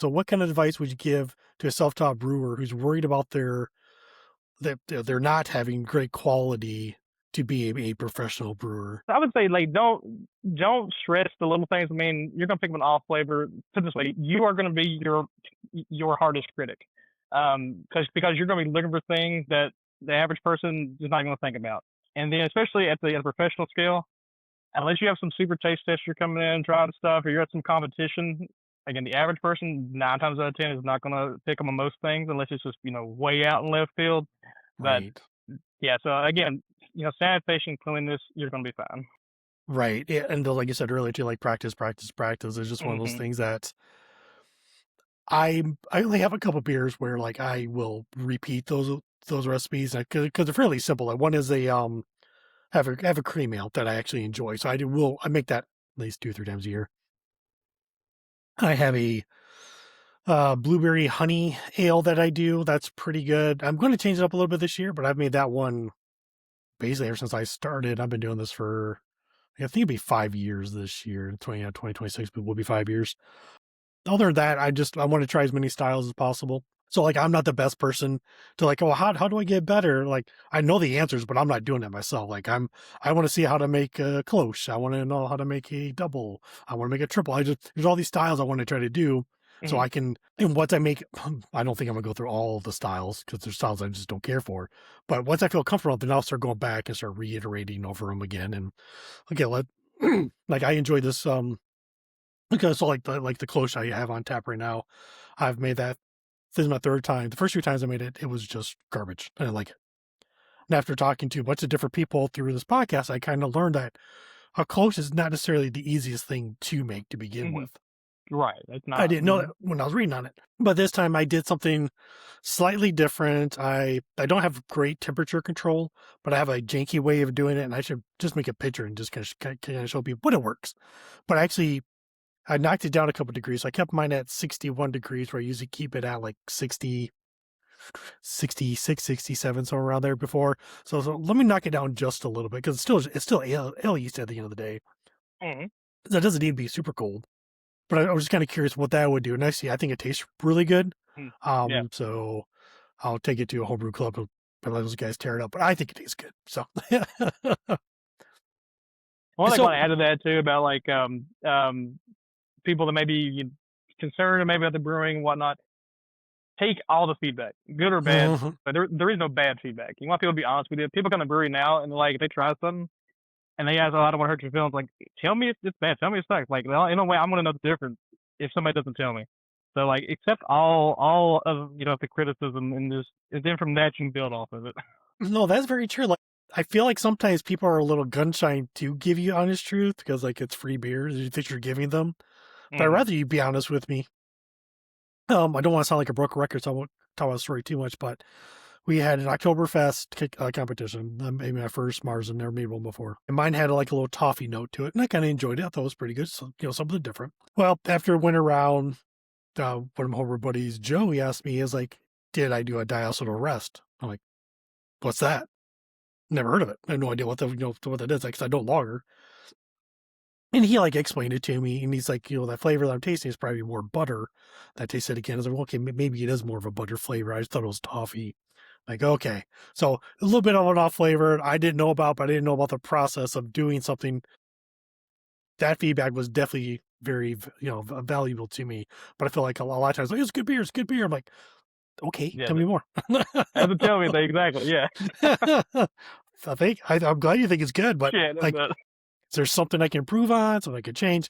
So what kind of advice would you give to a self-taught brewer who's worried about that they're not having great quality to be a professional brewer? I would say like don't stress the little things. I mean, you're gonna pick up an off flavor. Put it this way, you are gonna be your hardest critic, because you're gonna be looking for things that the average person is not gonna think about. And then especially at the professional scale, unless you have some super taste tester coming in trying stuff, or you're at some competition. Again, the average person 9 times out of 10 is not gonna pick up on most things unless it's just way out in left field. But Right. yeah, so again, sanitation, cleanliness, you're gonna be fine. Right. Yeah, and like you said earlier too, like practice, practice, practice is just one of those Hmm. things that I only have a couple beers where like I will repeat those recipes because they're fairly simple. Like one is a have a cream ale that I actually enjoy. So I make that at least 2 or 3 times a year. I have a blueberry honey ale that I do. That's pretty good. I'm going to change it up a little bit this year, but I've made that one basically ever since I started. I've been doing this for I think it'd be 5 years this year. 2026 will be 5 years. Other than that, I want to try as many styles as possible. So like I'm not the best person to like, oh, how do I get better? Like I know the answers, but I'm not doing it myself. Like I want to see how to make a cloche. I want to know how to make a double. I want to make a triple. There's all these styles I want to try to do. So Hmm. I can, and once I make, I don't think I'm gonna go through all the styles because there's styles I just don't care for. But once I feel comfortable, then I'll start going back and start reiterating over them again. And okay, like I enjoy this, because so like the cloche I have on tap right now, I've made that. This is my third time. The first 2 times I made it, it was just garbage. I didn't like it. And after talking to a bunch of different people through this podcast, I kind of learned that a close is not necessarily the easiest thing to make to begin Hmm. with. Right. It's I not. didn't know that when I was reading on it. But this time I did something slightly different. I don't have great temperature control, but I have a janky way of doing it, and I should just make a picture and just kind of show people, but it works. But actually, I knocked it down a couple degrees. I kept mine at 61 degrees, where I usually keep it at like 60, 66, 67, somewhere around there before. So let me knock it down just a little bit because it's still ale yeast at the end of the day. Mhm. That doesn't need to be super cold. But I was just kind of curious what that would do. And actually, I think it tastes really good. Mm. Yeah. So I'll take it to a homebrew club and let those guys tear it up. But I think it tastes good. So, One thing I so want to add to that too about like people that may be concerned maybe about the brewing and whatnot. Take all the feedback, good or bad. mhm. But there is no bad feedback. You want people to be honest with you. People come to brewery now and like they try something and they ask, "Oh, I don't want to hurt your feelings." Like, tell me if it's bad. Tell me it sucks. Like, well, in a way, I'm gonna know the difference if somebody doesn't tell me. So like, accept all of the criticism and just and then from that you can build off of it. No, that's very true. Like, I feel like sometimes people are a little gun shy to give you honest truth because like it's free beer. You think you're giving them, but I'd Hmm. rather you be honest with me. I don't want to sound like a broken record, so I won't tell my story too much, but we had an Oktoberfest competition. Maybe my first Mars, and never made one before. And mine had like a little toffee note to it, and I kind of enjoyed it. I thought it was pretty good. So, something different. Well, after it went around, one of my homebrew buddies, Joe, he asked me, he was like, did I do a diacetyl rest? I'm like, what's that? Never heard of it. I have no idea what that is. Like, 'cause I don't lager. And he like explained it to me, and he's like, that flavor that I'm tasting is probably more butter. That tasted again. I was like, well, okay, maybe it is more of a butter flavor. I just thought it was toffee. Like, okay. So a little bit of an off flavor I didn't know about, but I didn't know about the process of doing something. That feedback was definitely very, valuable to me. But I feel like a lot of times, like, it's good beer, it's good beer. I'm like, okay, Yeah, tell me more. doesn't tell me that exactly. Yeah. I'm glad you think it's good, but Shit. like, is there something I can improve on, something I could change?